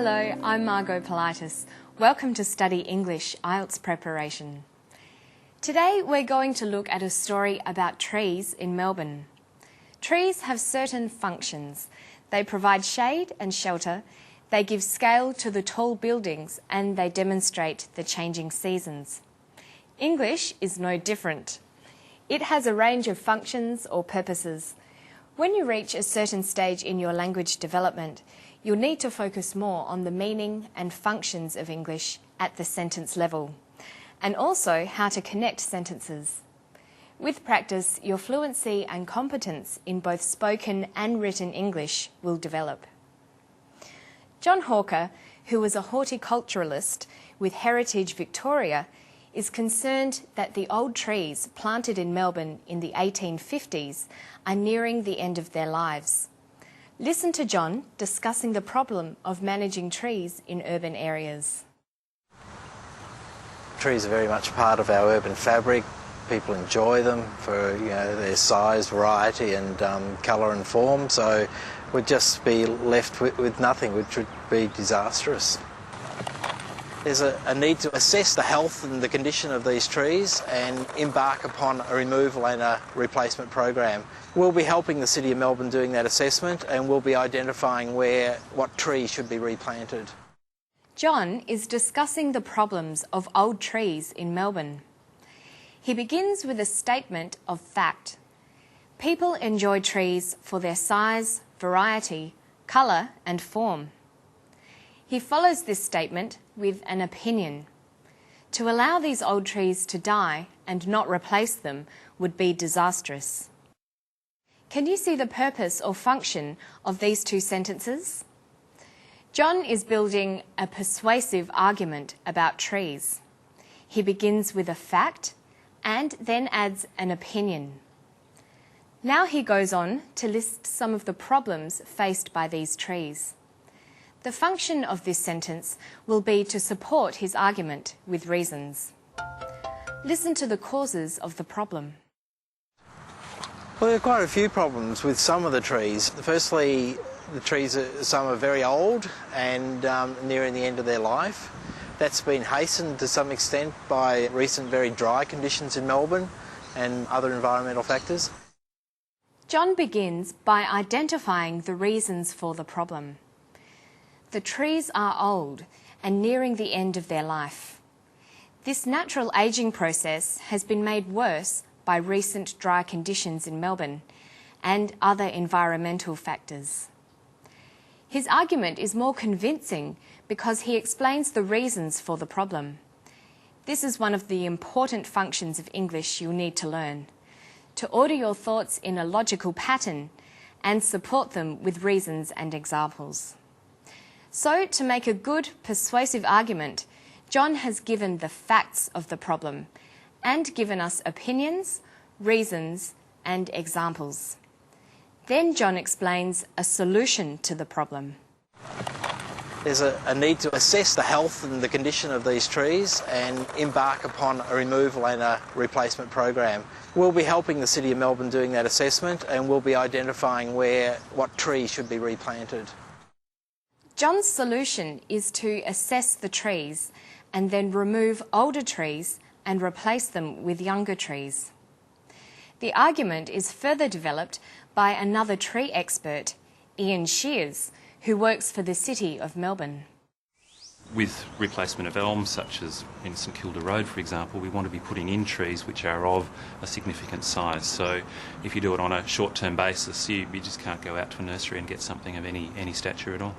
Hello, I'm Margot Politis. Welcome to Study English IELTS Preparation. Today we're going to look at a story about trees in Melbourne. Trees have certain functions. They provide shade and shelter, they give scale to the tall buildings, and they demonstrate the changing seasons. English is no different. It has a range of functions or purposes. When you reach a certain stage in your language development, you'll need to focus more on the meaning and functions of English at the sentence level, and also how to connect sentences. With practice, your fluency and competence in both spoken and written English will develop. John Hawker, who was a horticulturalist with Heritage Victoria, is concerned that the old trees planted in Melbourne in the 1850s are nearing the end of their lives. Listen to John discussing the problem of managing trees in urban areas. Trees are very much part of our urban fabric. People enjoy them for their size, variety and colour and form, so we'd just be left with nothing, which would be disastrous. There's a need to assess the health and the condition of these trees and embark upon a removal and a replacement program. We'll be helping the City of Melbourne doing that assessment, and we'll be identifying what trees should be replanted. John is discussing the problems of old trees in Melbourne. He begins with a statement of fact. People enjoy trees for their size, variety, colour and form. He follows this statement with an opinion. To allow these old trees to die and not replace them would be disastrous. Can you see the purpose or function of these two sentences? John is building a persuasive argument about trees. He begins with a fact and then adds an opinion. Now he goes on to list some of the problems faced by these trees. The function of this sentence will be to support his argument with reasons. Listen to the causes of the problem. Well, there are quite a few problems with some of the trees. Firstly, the trees, some are very old and nearing the end of their life. That's been hastened to some extent by recent very dry conditions in Melbourne and other environmental factors. John begins by identifying the reasons for the problem. The trees are old and nearing the end of their life. This natural ageing process has been made worse by recent dry conditions in Melbourne and other environmental factors. His argument is more convincing because he explains the reasons for the problem. This is one of the important functions of English you'll need to learn: to order your thoughts in a logical pattern and support them with reasons and examples. So, to make a good, persuasive argument, John has given the facts of the problem and given us opinions, reasons and examples. Then John explains a solution to the problem. There's a need to assess the health and the condition of these trees and embark upon a removal and a replacement program. We'll be helping the City of Melbourne doing that assessment, and we'll be identifying what trees should be replanted. John's solution is to assess the trees and then remove older trees and replace them with younger trees. The argument is further developed by another tree expert, Ian Shears, who works for the City of Melbourne. With replacement of elms, such as in St Kilda Road, for example, we want to be putting in trees which are of a significant size. So if you do it on a short-term basis, you just can't go out to a nursery and get something of any stature at all.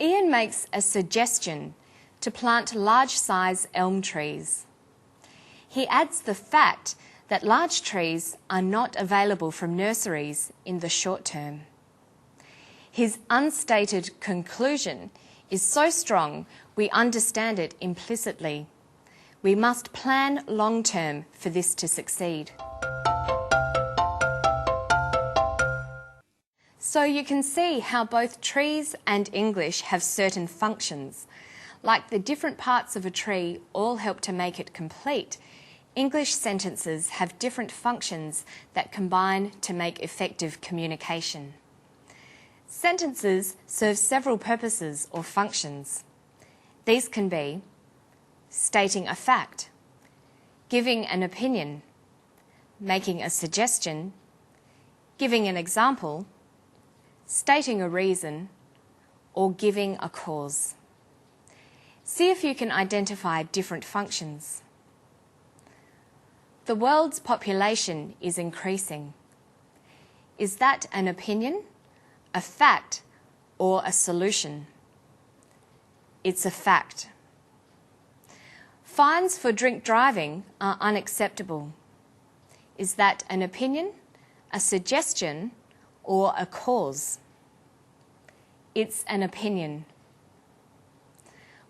Ian makes a suggestion to plant large-size elm trees. He adds the fact that large trees are not available from nurseries in the short term. His unstated conclusion is so strong we understand it implicitly. We must plan long-term for this to succeed. So you can see how both trees and English have certain functions. Like the different parts of a tree all help to make it complete, English sentences have different functions that combine to make effective communication. Sentences serve several purposes or functions. These can be stating a fact, giving an opinion, making a suggestion, giving an example, stating a reason, or giving a cause. See if you can identify different functions. The world's population is increasing. Is that an opinion, a fact, or a solution? It's a fact. Fines for drink driving are unacceptable. Is that an opinion, a suggestion, or a cause? It's an opinion.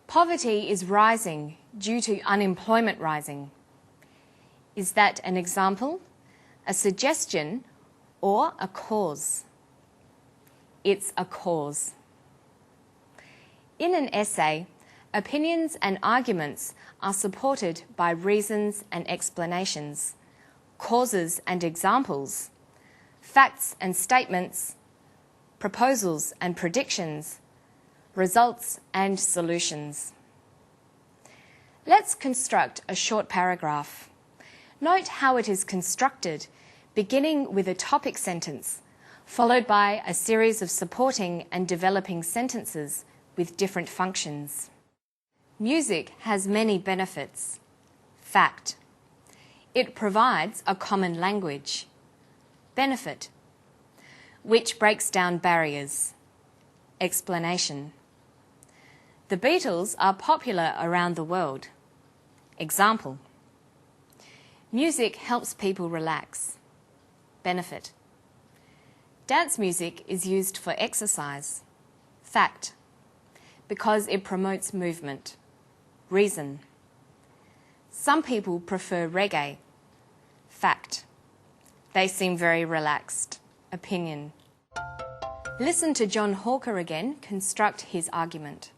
Poverty is rising due to unemployment rising. Is that an example, a suggestion, or a cause? It's a cause. In an essay, opinions and arguments are supported by reasons and explanations, causes and examples, facts and statements, proposals and predictions, results and solutions. Let's construct a short paragraph. Note how it is constructed, beginning with a topic sentence, followed by a series of supporting and developing sentences with different functions. Music has many benefits. Fact. It provides a common language. Benefit. Which breaks down barriers. Explanation. The Beatles are popular around the world. Example. Music helps people relax. Benefit. Dance music is used for exercise. Fact. Because it promotes movement. Reason. Some people prefer reggae. Fact. They seem very relaxed. Opinion. Listen to John Hawker again construct his argument.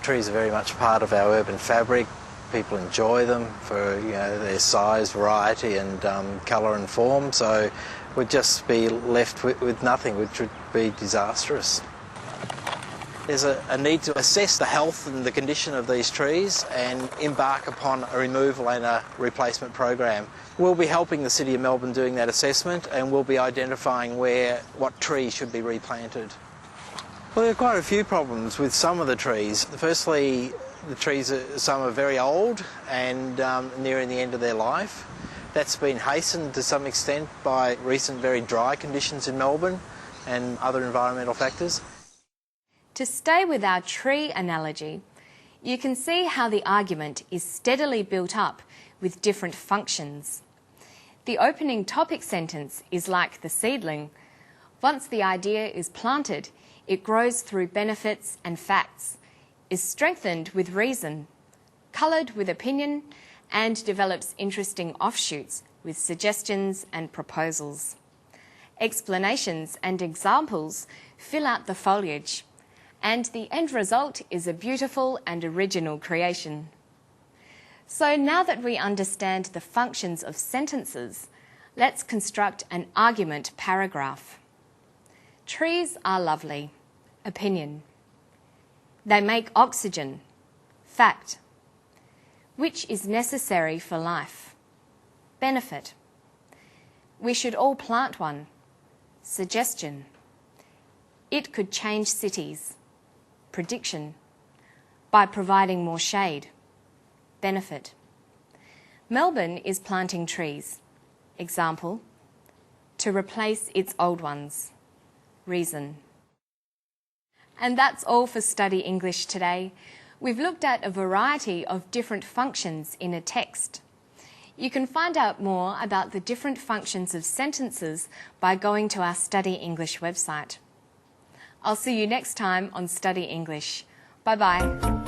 Trees are very much part of our urban fabric. People enjoy them for their size, variety and colour and form, so we'd just be left with nothing, which would be disastrous. There's a need to assess the health and the condition of these trees and embark upon a removal and a replacement program. We'll be helping the City of Melbourne doing that assessment, and we'll be identifying what trees should be replanted. Well, there are quite a few problems with some of the trees. Firstly, the trees, some are very old and nearing the end of their life. That's been hastened to some extent by recent very dry conditions in Melbourne and other environmental factors. To stay with our tree analogy, you can see how the argument is steadily built up with different functions. The opening topic sentence is like the seedling. Once the idea is planted, it grows through benefits and facts, is strengthened with reason, coloured with opinion, and develops interesting offshoots with suggestions and proposals. Explanations and examples fill out the foliage, and the end result is a beautiful and original creation. So now that we understand the functions of sentences, let's construct an argument paragraph. Trees are lovely. Opinion. They make oxygen. Fact. Which is necessary for life. Benefit. We should all plant one. Suggestion. It could change cities. Prediction. By providing more shade. Benefit. Melbourne is planting trees. Example. To replace its old ones. Reason. And that's all for Study English today. We've looked at a variety of different functions in a text. You can find out more about the different functions of sentences by going to our Study English website. I'll see you next time on Study English. Bye-bye.